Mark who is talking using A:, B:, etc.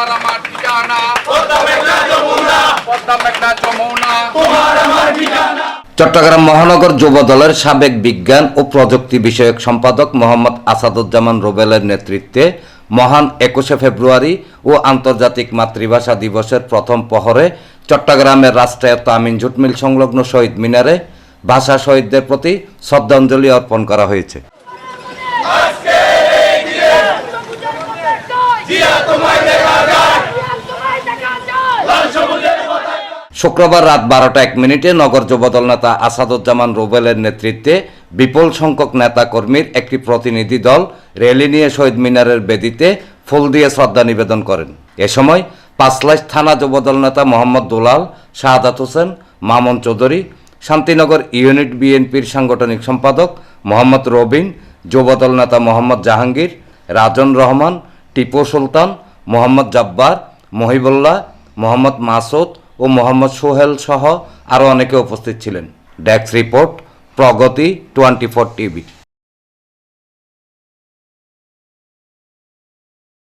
A: তোমার আমার ঠিকানা পদ্মা মেঘনা যমুনা তোমার আমার ঠিকানা।
B: চট্টগ্রাম মহানগর যুব দলের সাবেক বিজ্ঞান ও প্রযুক্তি বিষয়ক সম্পাদক মোহাম্মদ আসাদুজ্জামান রুবেলের নেতৃত্বে মহান 21শে ফেব্রুয়ারি ও আন্তর্জাতিক মাতৃভাষা দিবসের প্রথম প্রহরে চট্টগ্রামের রাষ্ট্রায়ত্ত আমিন জুট মিল সংলগ্ন শহীদ মিনারে ভাষা শহীদদের প্রতি শ্রদ্ধাঞ্জলি অর্পণ করা হয়েছে। শুক্রবার রাত 12:01 নগর যুবদল নেতা আসাদুজ্জামান রুবেলের নেতৃত্বে বিপুল সংখ্যক নেতা কর্মীর একটি প্রতিনিধি দল র্যালি নিয়ে শহীদ মিনারের বেদিতে ফুল দিয়ে শ্রদ্ধা নিবেদন করেন। এ সময় পাঁচলাইশ থানা যুবদল নেতা মোহাম্মদ দুলাল, শাহাদাত হোসেন, মামুন চৌধুরী, শান্তিনগর ইউনিট বিএনপির সাংগঠনিক সম্পাদক মোহাম্মদ রবিন, যুবদল নেতা মোহাম্মদ জাহাঙ্গীর, রাজন রহমান, টিপু সুলতান, মোহাম্মদ জব্বার, মহিবুল্লাহ, মোহাম্মদ মাসুদ ও মোহাম্মদ সোহেল সহ আরও অনেকে উপস্থিত ছিলেন। ডেস্ক রিপোর্ট, প্রগতি 24 টিভি।